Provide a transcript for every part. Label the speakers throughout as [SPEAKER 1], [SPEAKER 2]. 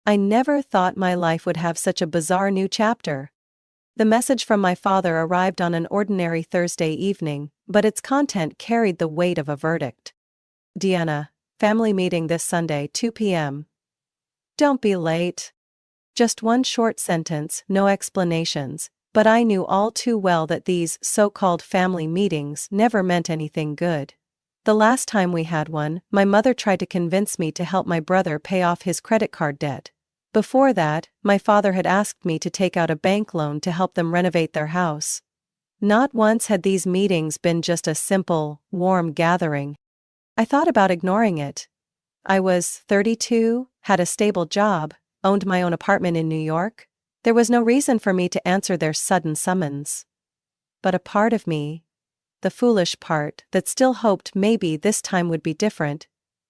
[SPEAKER 1] I never thought my life would have such a bizarre new chapter. The message from my father arrived on an ordinary Thursday evening, but its content carried the weight of a verdict. Deanna, family meeting this Sunday, 2 p.m. Don't be late. Just one short sentence, no explanations, but I knew all too well that these so-called family meetings never meant anything good. The last time we had one, my mother tried to convince me to help my brother pay off his credit card debt. Before that, my father had asked me to take out a bank loan to help them renovate their house. Not once had these meetings been just a simple, warm gathering. I thought about ignoring it. I was 32, had a stable job, owned my own apartment in New York. There was no reason for me to answer their sudden summons. But a part of me, the foolish part that still hoped maybe this time would be different,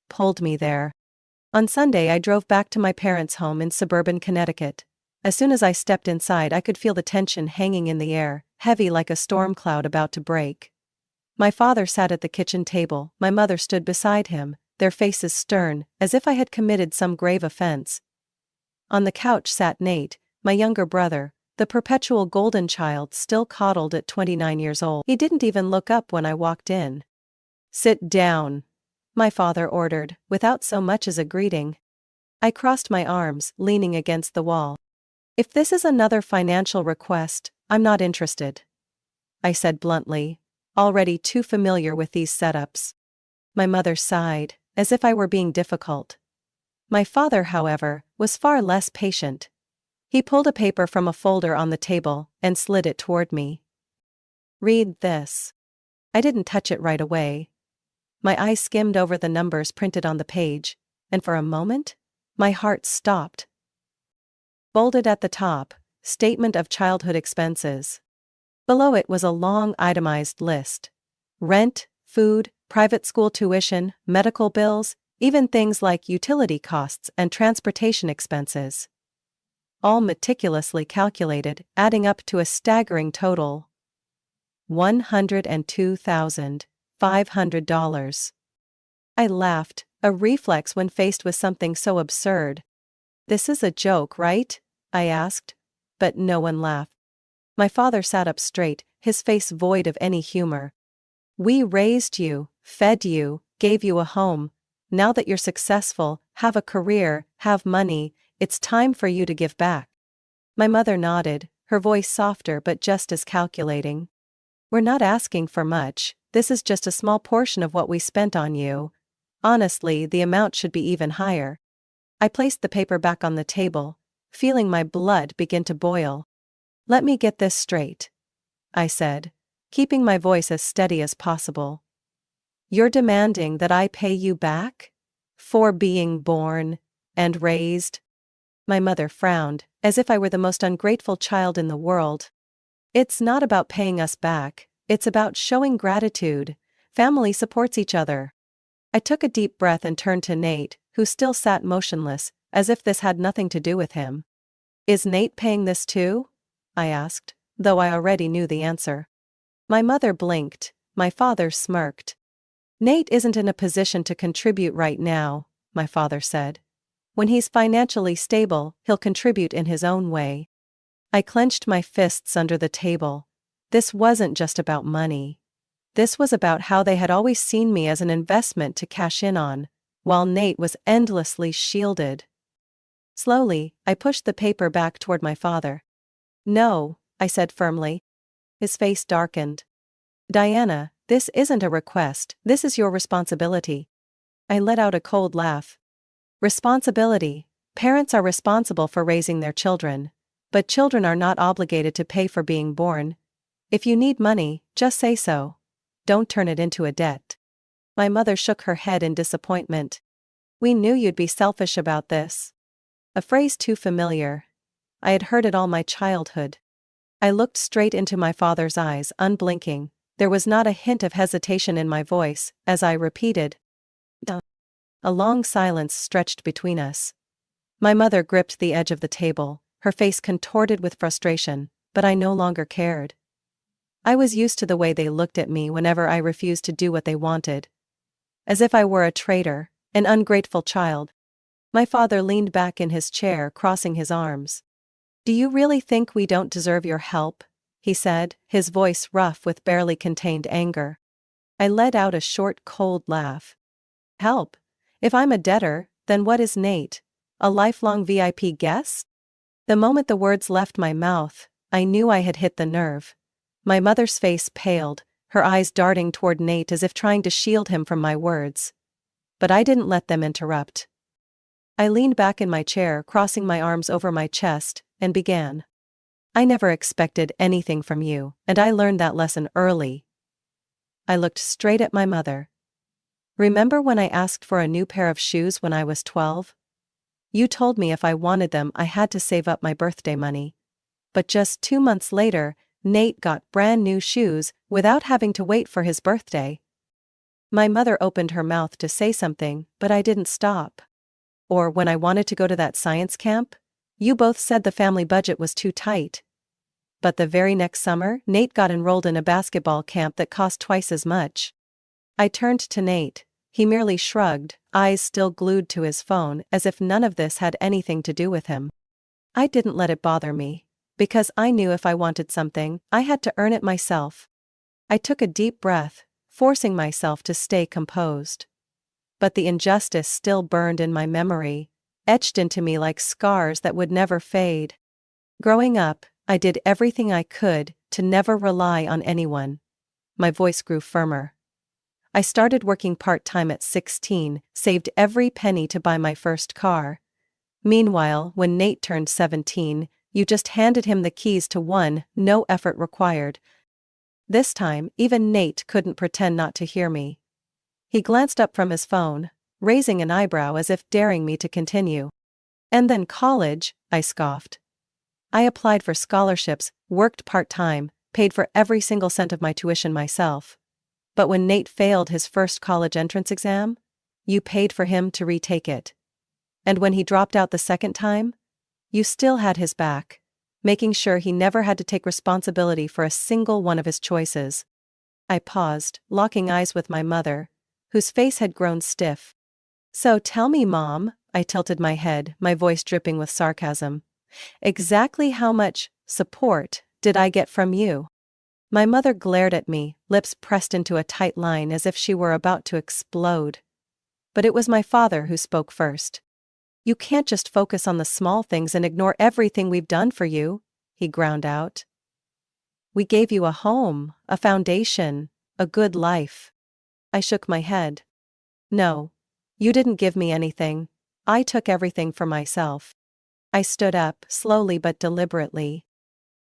[SPEAKER 1] pulled me there. On Sunday I drove back to my parents' home in suburban Connecticut. As soon as I stepped inside I could feel the tension hanging in the air, heavy like a storm cloud about to break. My father sat at the kitchen table, my mother stood beside him, their faces stern, as if I had committed some grave offense. On the couch sat Nate, my younger brother, the perpetual golden child still coddled at 29 years old. He didn't even look up when I walked in. "Sit down," my father ordered, without so much as a greeting. I crossed my arms, leaning against the wall. "If this is another financial request, I'm not interested," I said bluntly, already too familiar with these setups. My mother sighed, as if I were being difficult. My father, however, was far less patient. He pulled a paper from a folder on the table and slid it toward me. "Read this." I didn't touch it right away. My eyes skimmed over the numbers printed on the page, and for a moment, my heart stopped. Bolded at the top, Statement of Childhood Expenses. Below it was a long itemized list. Rent, food, private school tuition, medical bills, even things like utility costs and transportation expenses. All meticulously calculated, adding up to a staggering total. $102,500. I laughed, a reflex when faced with something so absurd. "This is a joke, right?" I asked. But no one laughed. My father sat up straight, his face void of any humor. "We raised you, fed you, gave you a home. Now that you're successful, have a career, have money, it's time for you to give back." My mother nodded, her voice softer but just as calculating. "We're not asking for much, this is just a small portion of what we spent on you. Honestly, the amount should be even higher." I placed the paper back on the table, feeling my blood begin to boil. "Let me get this straight," I said, keeping my voice as steady as possible. "You're demanding that I pay you back? For being born and raised?" My mother frowned, as if I were the most ungrateful child in the world. "It's not about paying us back, it's about showing gratitude. Family supports each other." I took a deep breath and turned to Nate, who still sat motionless, as if this had nothing to do with him. "Is Nate paying this too?" I asked, though I already knew the answer. My mother blinked, my father smirked. "Nate isn't in a position to contribute right now," my father said. "When he's financially stable, he'll contribute in his own way." I clenched my fists under the table. This wasn't just about money. This was about how they had always seen me as an investment to cash in on, while Nate was endlessly shielded. Slowly, I pushed the paper back toward my father. "No," I said firmly. His face darkened. "Diana, this isn't a request, this is your responsibility." I let out a cold laugh. "Responsibility? Parents are responsible for raising their children. But children are not obligated to pay for being born. If you need money, just say so. Don't turn it into a debt." My mother shook her head in disappointment. "We knew you'd be selfish about this." A phrase too familiar. I had heard it all my childhood. I looked straight into my father's eyes, unblinking. There was not a hint of hesitation in my voice, as I repeated, "Duh." A long silence stretched between us. My mother gripped the edge of the table, her face contorted with frustration, but I no longer cared. I was used to the way they looked at me whenever I refused to do what they wanted. As if I were a traitor, an ungrateful child. My father leaned back in his chair, crossing his arms. "Do you really think we don't deserve your help?" he said, his voice rough with barely contained anger. I let out a short, cold laugh. "Help? If I'm a debtor, then what is Nate? A lifelong VIP guest?" The moment the words left my mouth, I knew I had hit the nerve. My mother's face paled, her eyes darting toward Nate as if trying to shield him from my words. But I didn't let them interrupt. I leaned back in my chair, crossing my arms over my chest, and began. "I never expected anything from you, and I learned that lesson early." I looked straight at my mother. "Remember when I asked for a new pair of shoes when I was 12? You told me if I wanted them I had to save up my birthday money. But just 2 months later, Nate got brand new shoes without having to wait for his birthday." My mother opened her mouth to say something, but I didn't stop. "Or when I wanted to go to that science camp, you both said the family budget was too tight. But the very next summer, Nate got enrolled in a basketball camp that cost twice as much." I turned to Nate. He merely shrugged, eyes still glued to his phone, as if none of this had anything to do with him. I didn't let it bother me, because I knew if I wanted something, I had to earn it myself. I took a deep breath, forcing myself to stay composed. But the injustice still burned in my memory, etched into me like scars that would never fade. Growing up, I did everything I could to never rely on anyone. My voice grew firmer. I started working part-time at 16, saved every penny to buy my first car. Meanwhile, when Nate turned 17, you just handed him the keys to one, no effort required. This time, even Nate couldn't pretend not to hear me. He glanced up from his phone, raising an eyebrow as if daring me to continue. "And then college," I scoffed. "I applied for scholarships, worked part-time, paid for every single cent of my tuition myself. But when Nate failed his first college entrance exam, you paid for him to retake it. And when he dropped out the second time, you still had his back, making sure he never had to take responsibility for a single one of his choices." I paused, locking eyes with my mother, whose face had grown stiff. "So tell me, Mom," I tilted my head, my voice dripping with sarcasm. "Exactly how much support did I get from you?" My mother glared at me, lips pressed into a tight line as if she were about to explode. But it was my father who spoke first. "You can't just focus on the small things and ignore everything we've done for you," he ground out. "We gave you a home, a foundation, a good life." I shook my head. "No, you didn't give me anything. I took everything for myself." I stood up, slowly but deliberately.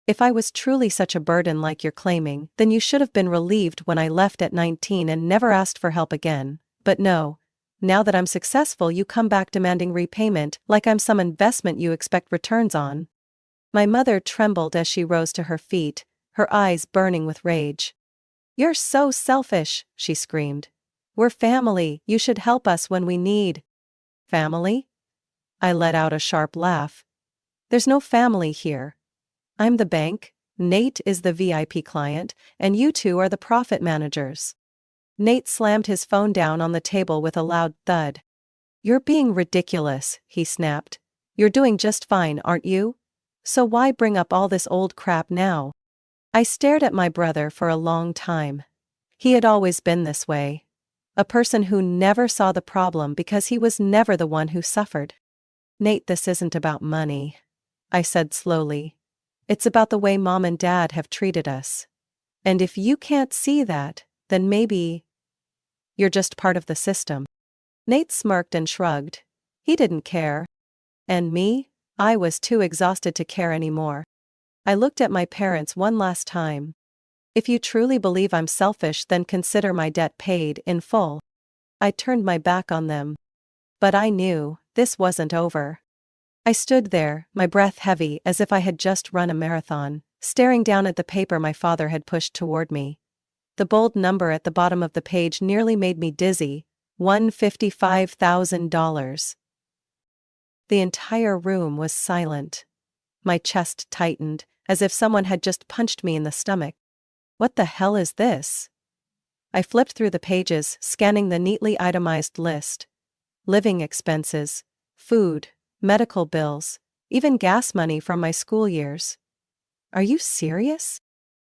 [SPEAKER 1] "If I was truly such a burden like you're claiming, then you should have been relieved when I left at 19 and never asked for help again. But no, now that I'm successful you come back demanding repayment like I'm some investment you expect returns on." My mother trembled as she rose to her feet, her eyes burning with rage. "You're so selfish," she screamed. "We're family, you should help us when we need." "Family?" I let out a sharp laugh. "There's no family here. I'm the bank, Nate is the VIP client, and you two are the profit managers." Nate slammed his phone down on the table with a loud thud. "You're being ridiculous," he snapped. "You're doing just fine, aren't you? So why bring up all this old crap now?" I stared at my brother for a long time. He had always been this way. A person who never saw the problem because he was never the one who suffered. "Nate, this isn't about money," I said slowly. "It's about the way Mom and Dad have treated us. And if you can't see that, then maybe you're just part of the system." Nate smirked and shrugged. He didn't care. And me? I was too exhausted to care anymore. I looked at my parents one last time. "If you truly believe I'm selfish, then consider my debt paid in full." I turned my back on them. But I knew this wasn't over. I stood there, my breath heavy as if I had just run a marathon, staring down at the paper my father had pushed toward me. The bold number at the bottom of the page nearly made me dizzy. $155,000. The entire room was silent. My chest tightened, as if someone had just punched me in the stomach. What the hell is this? I flipped through the pages, scanning the neatly itemized list. Living expenses, food, medical bills, even gas money from my school years. Are you serious?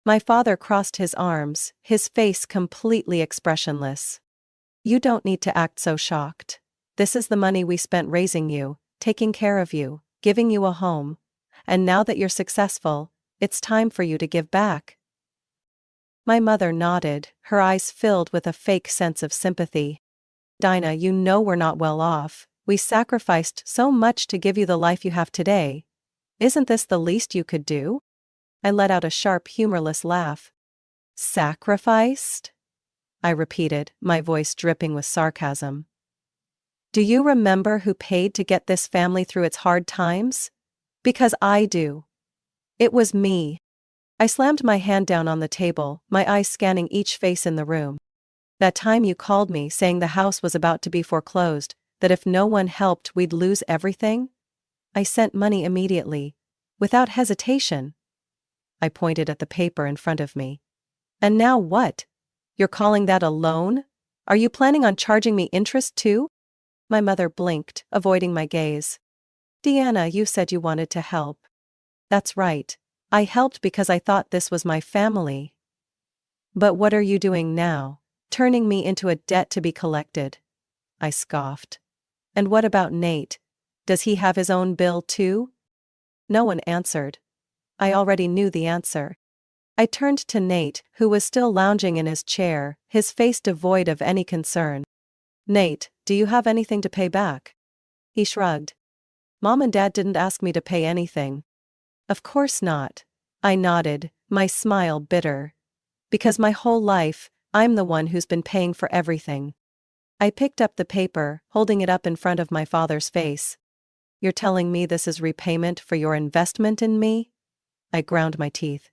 [SPEAKER 1] My father crossed his arms, his face completely expressionless. You don't need to act so shocked. This is the money we spent raising you, taking care of you, giving you a home. And now that you're successful, it's time for you to give back. My mother nodded, her eyes filled with a fake sense of sympathy. Dinah, you know we're not well off. We sacrificed so much to give you the life you have today. Isn't this the least you could do? I let out a sharp, humorless laugh. Sacrificed? I repeated, my voice dripping with sarcasm. Do you remember who paid to get this family through its hard times? Because I do. It was me. I slammed my hand down on the table, my eyes scanning each face in the room. That time you called me saying the house was about to be foreclosed, that if no one helped we'd lose everything? I sent money immediately. Without hesitation. I pointed at the paper in front of me. And now what? You're calling that a loan? Are you planning on charging me interest too? My mother blinked, avoiding my gaze. Deanna, you said you wanted to help. That's right. I helped because I thought this was my family. But what are you doing now? Turning me into a debt to be collected. I scoffed. And what about Nate? Does he have his own bill too? No one answered. I already knew the answer. I turned to Nate, who was still lounging in his chair, his face devoid of any concern. Nate, do you have anything to pay back? He shrugged. Mom and Dad didn't ask me to pay anything. Of course not. I nodded, my smile bitter. Because my whole life, I'm the one who's been paying for everything. I picked up the paper, holding it up in front of my father's face. You're telling me this is repayment for your investment in me? I ground my teeth.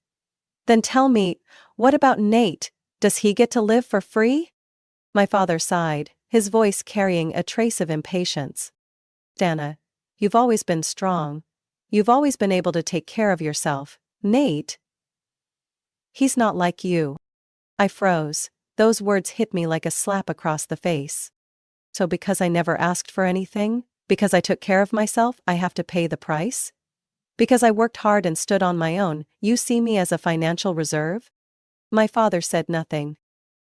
[SPEAKER 1] Then tell me, what about Nate? Does he get to live for free? My father sighed, his voice carrying a trace of impatience. Dana, you've always been strong. You've always been able to take care of yourself. Nate? He's not like you. I froze. Those words hit me like a slap across the face. So because I never asked for anything, because I took care of myself, I have to pay the price? Because I worked hard and stood on my own, you see me as a financial reserve? My father said nothing.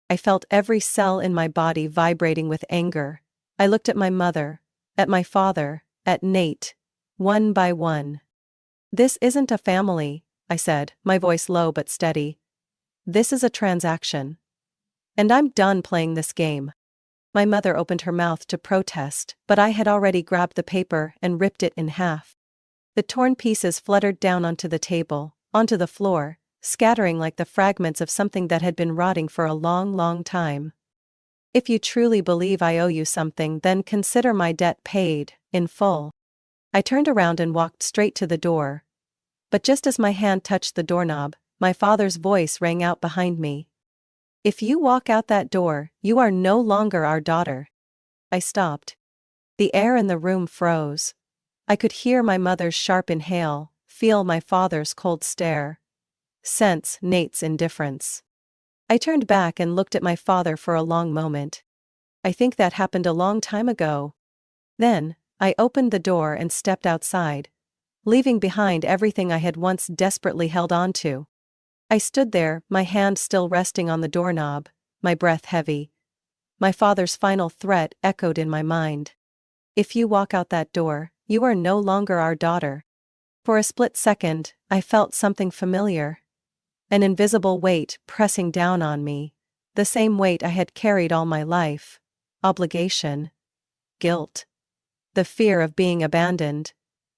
[SPEAKER 1] I felt every cell in my body vibrating with anger. I looked at my mother, at my father, at Nate, one by one. This isn't a family, I said, my voice low but steady. This is a transaction. And I'm done playing this game. My mother opened her mouth to protest, but I had already grabbed the paper and ripped it in half. The torn pieces fluttered down onto the table, onto the floor, scattering like the fragments of something that had been rotting for a long, long time. If you truly believe I owe you something, then consider my debt paid, in full. I turned around and walked straight to the door. But just as my hand touched the doorknob, my father's voice rang out behind me. If you walk out that door, you are no longer our daughter. I stopped. The air in the room froze. I could hear my mother's sharp inhale, feel my father's cold stare. Sense Nate's indifference. I turned back and looked at my father for a long moment. I think that happened a long time ago. Then, I opened the door and stepped outside, leaving behind everything I had once desperately held on to. I stood there, my hand still resting on the doorknob, my breath heavy. My father's final threat echoed in my mind. If you walk out that door, you are no longer our daughter. For a split second, I felt something familiar. An invisible weight pressing down on me. The same weight I had carried all my life. Obligation. Guilt. The fear of being abandoned.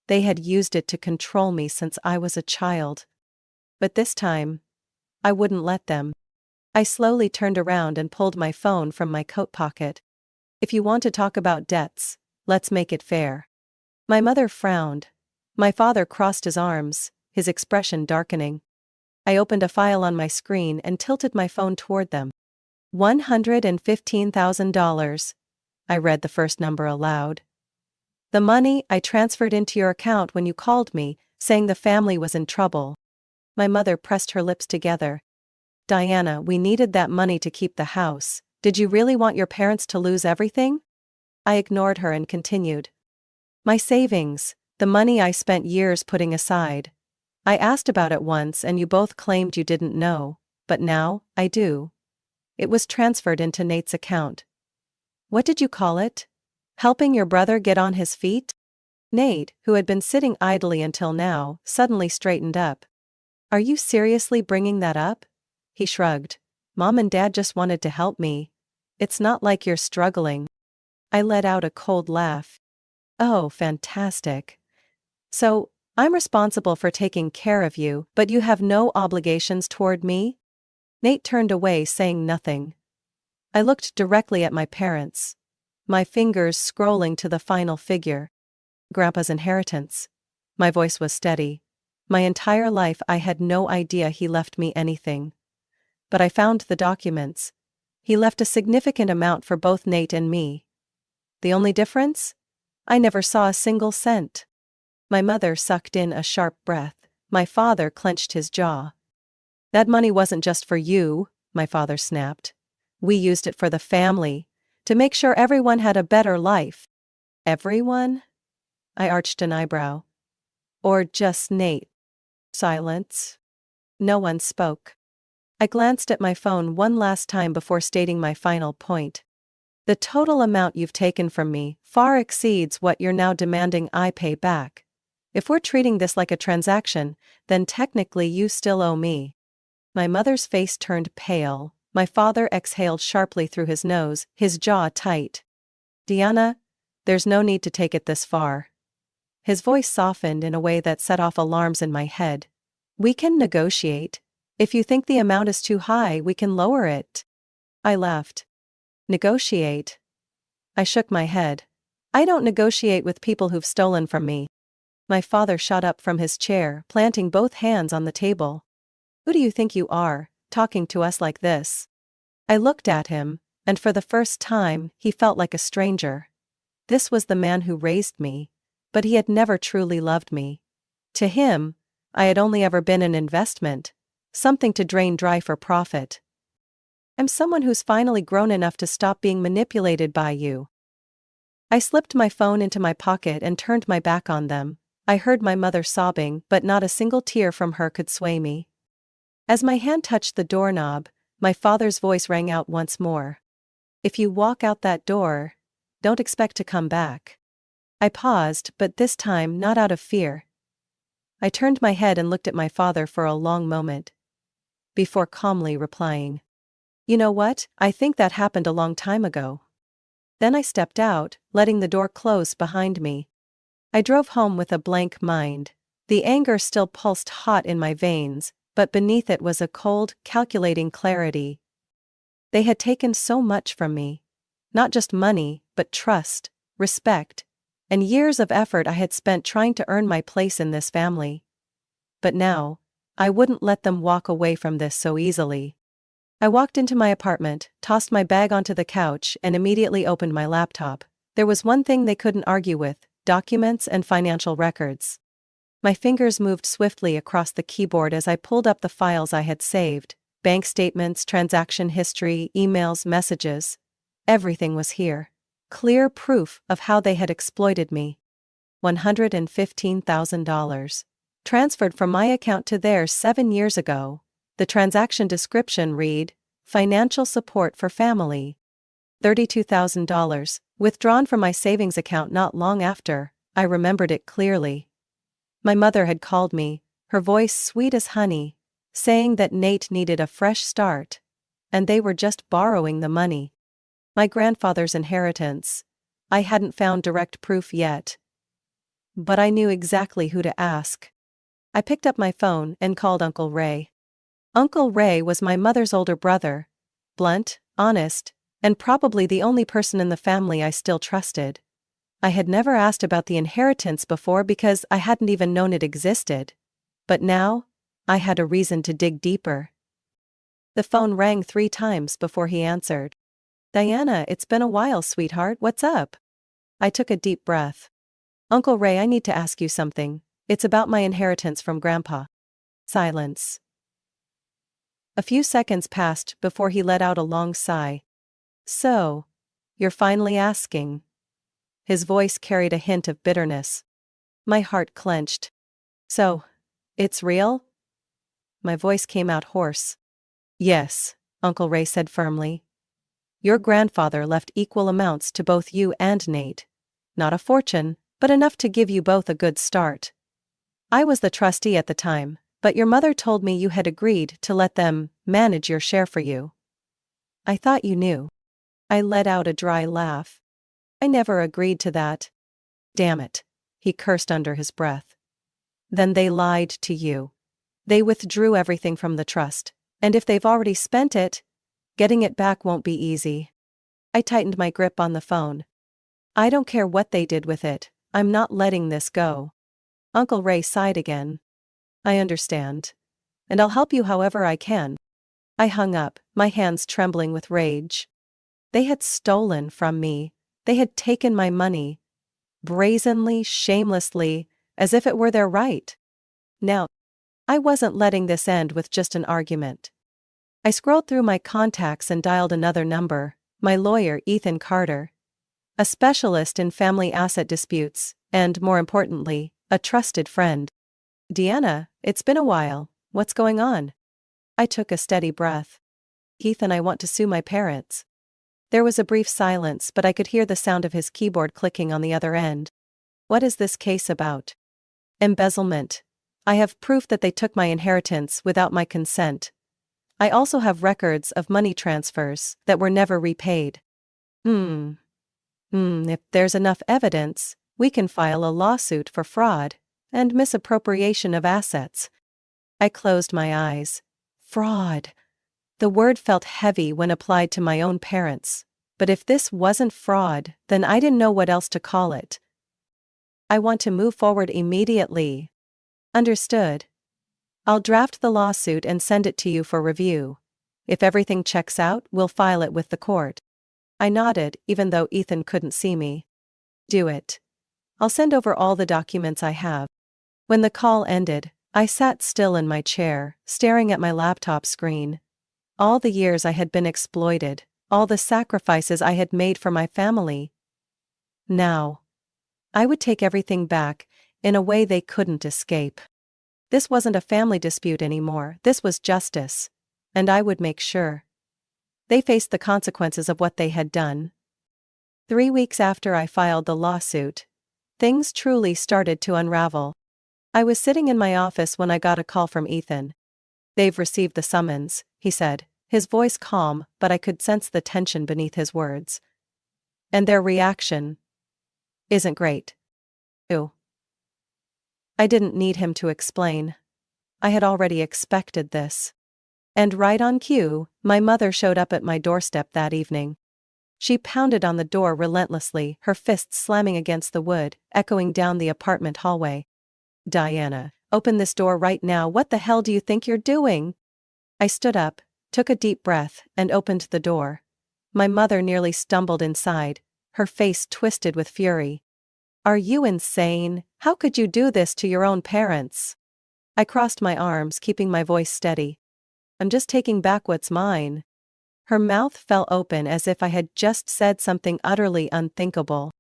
[SPEAKER 1] They had used it to control me since I was a child. But this time, I wouldn't let them. I slowly turned around and pulled my phone from my coat pocket. If you want to talk about debts, let's make it fair. My mother frowned. My father crossed his arms, his expression darkening. I opened a file on my screen and tilted my phone toward them. $115,000. I read the first number aloud. The money I transferred into your account when you called me, saying the family was in trouble. My mother pressed her lips together. Diana, we needed that money to keep the house. Did you really want your parents to lose everything? I ignored her and continued. My savings, the money I spent years putting aside. I asked about it once and you both claimed you didn't know, but now, I do. It was transferred into Nate's account. What did you call it? Helping your brother get on his feet? Nate, who had been sitting idly until now, suddenly straightened up. Are you seriously bringing that up? He shrugged. Mom and Dad just wanted to help me. It's not like you're struggling. I let out a cold laugh. Oh, fantastic. So, I'm responsible for taking care of you, but you have no obligations toward me? Nate turned away, saying nothing. I looked directly at my parents, my fingers scrolling to the final figure. Grandpa's inheritance. My voice was steady. My entire life I had no idea he left me anything. But I found the documents. He left a significant amount for both Nate and me. The only difference? I never saw a single cent. My mother sucked in a sharp breath. My father clenched his jaw. That money wasn't just for you, my father snapped. We used it for the family, to make sure everyone had a better life. Everyone? I arched an eyebrow. Or just Nate? Silence. No one spoke. I glanced at my phone one last time before stating my final point. The total amount you've taken from me far exceeds what you're now demanding I pay back. If we're treating this like a transaction, then technically you still owe me. My mother's face turned pale. My father exhaled sharply through his nose, his jaw tight. Deanna, there's no need to take it this far. His voice softened in a way that set off alarms in my head. We can negotiate. If you think the amount is too high, we can lower it. I laughed. Negotiate? I shook my head. I don't negotiate with people who've stolen from me. My father shot up from his chair, planting both hands on the table. Who do you think you are, talking to us like this? I looked at him, and for the first time, he felt like a stranger. This was the man who raised me, but he had never truly loved me. To him, I had only ever been an investment, something to drain dry for profit. I'm someone who's finally grown enough to stop being manipulated by you. I slipped my phone into my pocket and turned my back on them. I heard my mother sobbing, but not a single tear from her could sway me. As my hand touched the doorknob, my father's voice rang out once more. If you walk out that door, don't expect to come back. I paused, but this time not out of fear. I turned my head and looked at my father for a long moment, before calmly replying, You know what, I think that happened a long time ago. Then I stepped out, letting the door close behind me. I drove home with a blank mind. The anger still pulsed hot in my veins, but beneath it was a cold, calculating clarity. They had taken so much from me. Not just money, but trust, respect, and years of effort I had spent trying to earn my place in this family. But now, I wouldn't let them walk away from this so easily. I walked into my apartment, tossed my bag onto the couch, and immediately opened my laptop. There was one thing they couldn't argue with: documents and financial records. My fingers moved swiftly across the keyboard as I pulled up the files I had saved: bank statements, transaction history, emails, messages. Everything was here. Clear proof of how they had exploited me. $115,000. Transferred from my account to theirs 7 years ago. The transaction description read, Financial support for family. $32,000, withdrawn from my savings account not long after. I remembered it clearly. My mother had called me, her voice sweet as honey, saying that Nate needed a fresh start, and they were just borrowing the money. My grandfather's inheritance. I hadn't found direct proof yet, but I knew exactly who to ask. I picked up my phone and called Uncle Ray. Uncle Ray was my mother's older brother, blunt, honest, and probably the only person in the family I still trusted. I had never asked about the inheritance before because I hadn't even known it existed. But now, I had a reason to dig deeper. The phone rang 3 times before he answered. Diana, it's been a while, sweetheart, what's up? I took a deep breath. Uncle Ray, I need to ask you something. It's about my inheritance from Grandpa. Silence. A few seconds passed before he let out a long sigh. So, you're finally asking. His voice carried a hint of bitterness. My heart clenched. So, it's real? My voice came out hoarse. Yes, Uncle Ray said firmly. Your grandfather left equal amounts to both you and Nate. Not a fortune, but enough to give you both a good start. I was the trustee at the time, but your mother told me you had agreed to let them manage your share for you. I thought you knew. I let out a dry laugh. I never agreed to that. Damn it, he cursed under his breath. Then they lied to you. They withdrew everything from the trust, and if they've already spent it, getting it back won't be easy. I tightened my grip on the phone. I don't care what they did with it, I'm not letting this go. Uncle Ray sighed again. I understand. And I'll help you however I can. I hung up, my hands trembling with rage. They had stolen from me. They had taken my money. Brazenly, shamelessly, as if it were their right. Now, I wasn't letting this end with just an argument. I scrolled through my contacts and dialed another number, my lawyer Ethan Carter. A specialist in family asset disputes, and more importantly, a trusted friend. Deanna, it's been a while, what's going on? I took a steady breath. Ethan, I want to sue my parents. There was a brief silence, but I could hear the sound of his keyboard clicking on the other end. What is this case about? Embezzlement. I have proof that they took my inheritance without my consent. I also have records of money transfers that were never repaid. If there's enough evidence, we can file a lawsuit for fraud and misappropriation of assets. I closed my eyes. Fraud. The word felt heavy when applied to my own parents, but if this wasn't fraud, then I didn't know what else to call it. I want to move forward immediately. Understood. I'll draft the lawsuit and send it to you for review. If everything checks out, we'll file it with the court. I nodded, even though Ethan couldn't see me. Do it. I'll send over all the documents I have. When the call ended, I sat still in my chair, staring at my laptop screen. All the years I had been exploited, all the sacrifices I had made for my family. Now, I would take everything back, in a way they couldn't escape. This wasn't a family dispute anymore, this was justice. And I would make sure. They faced the consequences of what they had done. 3 weeks after I filed the lawsuit, things truly started to unravel. I was sitting in my office when I got a call from Ethan. They've received the summons, he said, his voice calm, but I could sense the tension beneath his words. And their reaction isn't great. Ew. I didn't need him to explain. I had already expected this. And right on cue, my mother showed up at my doorstep that evening. She pounded on the door relentlessly, her fists slamming against the wood, echoing down the apartment hallway. Diana, open this door right now, what the hell do you think you're doing? I stood up, took a deep breath, and opened the door. My mother nearly stumbled inside, her face twisted with fury. Are you insane? How could you do this to your own parents? I crossed my arms, keeping my voice steady. I'm just taking back what's mine. Her mouth fell open as if I had just said something utterly unthinkable.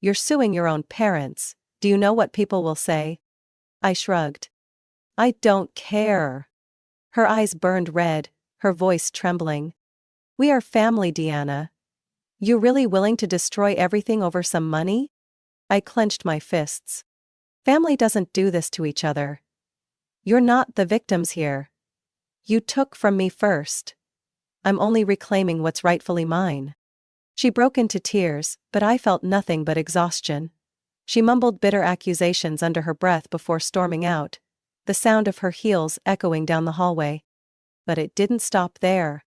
[SPEAKER 1] You're suing your own parents. Do you know what people will say? I shrugged. I don't care. Her eyes burned red, her voice trembling. We are family, Deanna. You really willing to destroy everything over some money? I clenched my fists. Family doesn't do this to each other. You're not the victims here. You took from me first. I'm only reclaiming what's rightfully mine. She broke into tears, but I felt nothing but exhaustion. She mumbled bitter accusations under her breath before storming out, the sound of her heels echoing down the hallway. But it didn't stop there.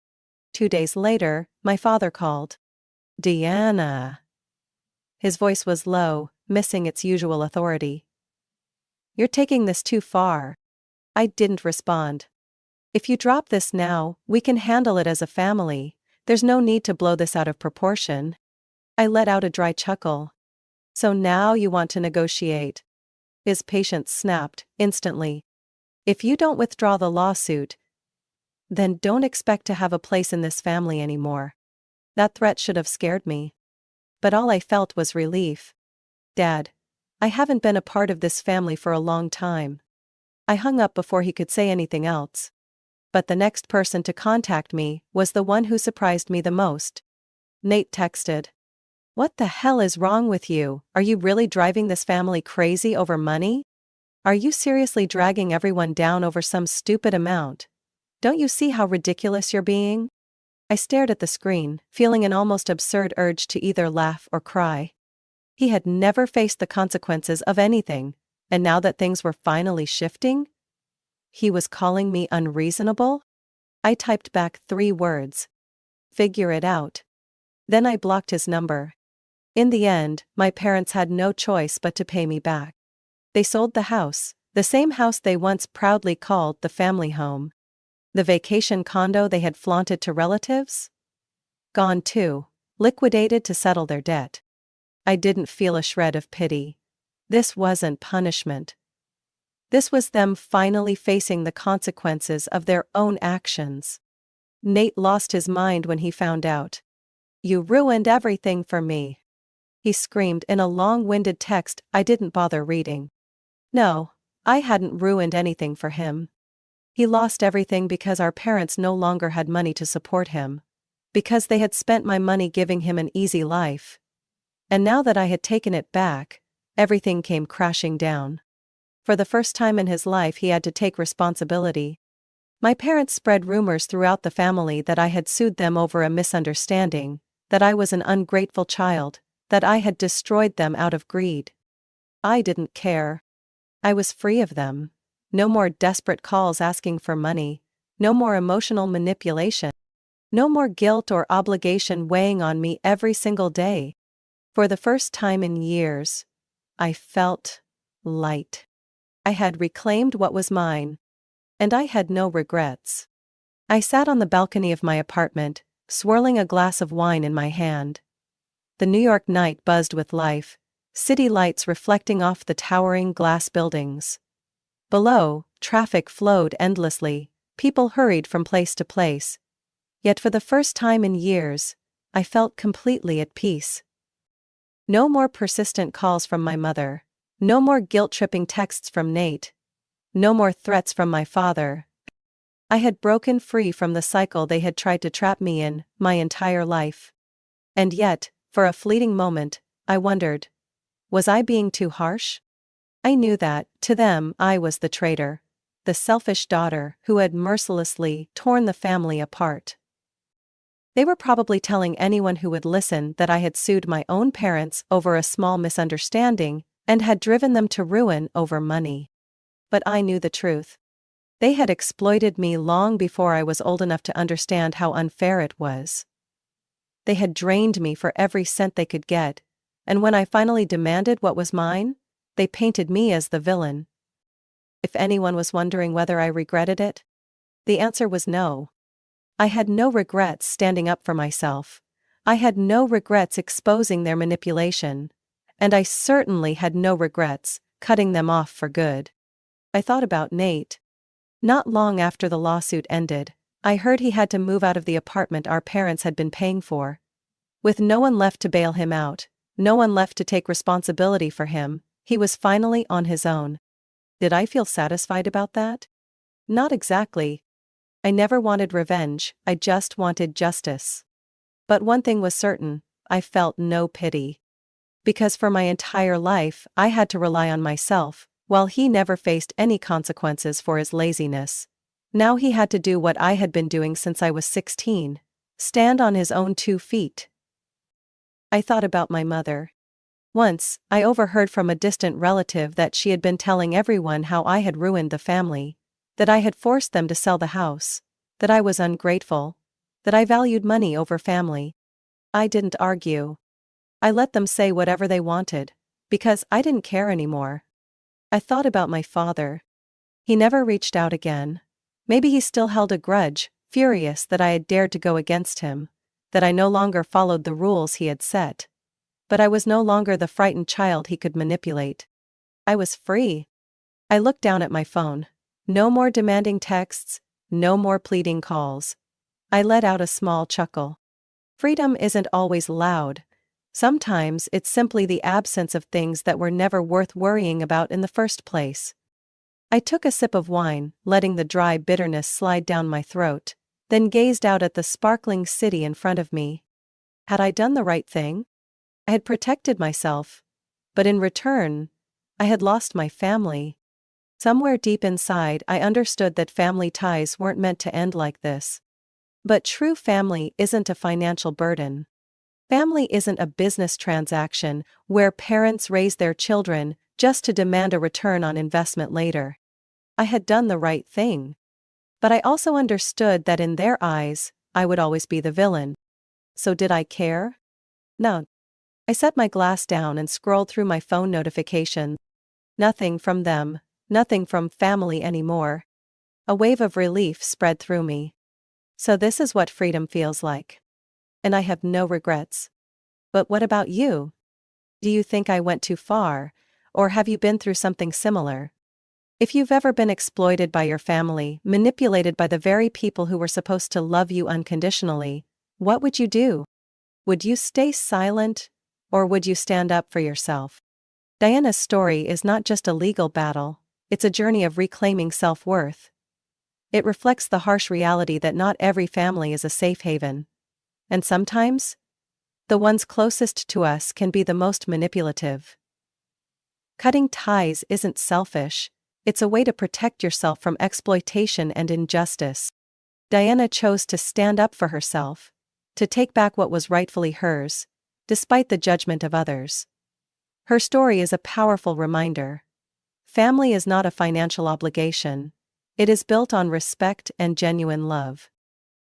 [SPEAKER 1] 2 days later, my father called. Deanna. His voice was low, missing its usual authority. You're taking this too far. I didn't respond. If you drop this now, we can handle it as a family. There's no need to blow this out of proportion. I let out a dry chuckle. So now you want to negotiate. His patience snapped, instantly. If you don't withdraw the lawsuit, then don't expect to have a place in this family anymore. That threat should have scared me. but all I felt was relief. Dad, I haven't been a part of this family for a long time. I hung up before he could say anything else. But the next person to contact me was the one who surprised me the most. Nate texted. "What the hell is wrong with you? Are you really driving this family crazy over money? Are you seriously dragging everyone down over some stupid amount? Don't you see how ridiculous you're being?" I stared at the screen, feeling an almost absurd urge to either laugh or cry. He had never faced the consequences of anything, and now that things were finally shifting, he was calling me unreasonable? I typed back 3 words. "Figure it out." Then I blocked his number. In the end, my parents had no choice but to pay me back. They sold the house, the same house they once proudly called the family home. The vacation condo they had flaunted to relatives? Gone too, liquidated to settle their debt. I didn't feel a shred of pity. This wasn't punishment. This was them finally facing the consequences of their own actions. Nate lost his mind when he found out. "You ruined everything for me," he screamed in a long-winded text I didn't bother reading. No, I hadn't ruined anything for him. He lost everything because our parents no longer had money to support him. Because they had spent my money giving him an easy life. And now that I had taken it back, everything came crashing down. For the first time in his life he had to take responsibility. My parents spread rumors throughout the family that I had sued them over a misunderstanding, that I was an ungrateful child, that I had destroyed them out of greed. I didn't care. I was free of them. No more desperate calls asking for money, no more emotional manipulation, no more guilt or obligation weighing on me every single day. For the first time in years, I felt light. I had reclaimed what was mine. And I had no regrets. I sat on the balcony of my apartment, swirling a glass of wine in my hand. The New York night buzzed with life, city lights reflecting off the towering glass buildings. Below, traffic flowed endlessly, people hurried from place to place. Yet for the first time in years, I felt completely at peace. No more persistent calls from my mother. No more guilt-tripping texts from Nate. No more threats from my father. I had broken free from the cycle they had tried to trap me in my entire life. And yet, for a fleeting moment, I wondered, was I being too harsh? I knew that, to them, I was the traitor, the selfish daughter who had mercilessly torn the family apart. They were probably telling anyone who would listen that I had sued my own parents over a small misunderstanding and had driven them to ruin over money. But I knew the truth. They had exploited me long before I was old enough to understand how unfair it was. They had drained me for every cent they could get, and when I finally demanded what was mine, they painted me as the villain. If anyone was wondering whether I regretted it, the answer was no. I had no regrets standing up for myself. I had no regrets exposing their manipulation. And I certainly had no regrets cutting them off for good. I thought about Nate. Not long after the lawsuit ended, I heard he had to move out of the apartment our parents had been paying for. With no one left to bail him out, no one left to take responsibility for him, he was finally on his own. Did I feel satisfied about that? Not exactly. I never wanted revenge, I just wanted justice. But one thing was certain, I felt no pity. Because for my entire life I had to rely on myself, while he never faced any consequences for his laziness. Now he had to do what I had been doing since I was 16, stand on his own 2 feet. I thought about my mother. Once, I overheard from a distant relative that she had been telling everyone how I had ruined the family, that I had forced them to sell the house, that I was ungrateful, that I valued money over family. I didn't argue. I let them say whatever they wanted, because I didn't care anymore. I thought about my father. He never reached out again. Maybe he still held a grudge, furious that I had dared to go against him, that I no longer followed the rules he had set. But I was no longer the frightened child he could manipulate. I was free. I looked down at my phone. No more demanding texts, no more pleading calls. I let out a small chuckle. Freedom isn't always loud. Sometimes it's simply the absence of things that were never worth worrying about in the first place. I took a sip of wine, letting the dry bitterness slide down my throat, then gazed out at the sparkling city in front of me. Had I done the right thing? I had protected myself, but in return, I had lost my family. Somewhere deep inside, I understood that family ties weren't meant to end like this. But true family isn't a financial burden. Family isn't a business transaction where parents raise their children just to demand a return on investment later. I had done the right thing. But I also understood that in their eyes, I would always be the villain. So did I care? No. I set my glass down and scrolled through my phone notifications. Nothing from them, nothing from family anymore. A wave of relief spread through me. So this is what freedom feels like. And I have no regrets. But what about you? Do you think I went too far, or have you been through something similar? If you've ever been exploited by your family, manipulated by the very people who were supposed to love you unconditionally, what would you do? Would you stay silent, or would you stand up for yourself? Diana's story is not just a legal battle, it's a journey of reclaiming self-worth. It reflects the harsh reality that not every family is a safe haven. And sometimes, the ones closest to us can be the most manipulative. Cutting ties isn't selfish, it's a way to protect yourself from exploitation and injustice. Diana chose to stand up for herself, to take back what was rightfully hers, despite the judgment of others. Her story is a powerful reminder. Family is not a financial obligation. It is built on respect and genuine love.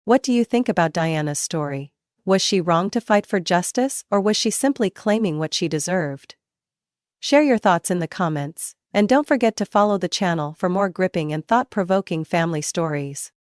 [SPEAKER 1] What do you think about Diana's story? Was she wrong to fight for justice, or was she simply claiming what she deserved? Share your thoughts in the comments, and don't forget to follow the channel for more gripping and thought-provoking family stories.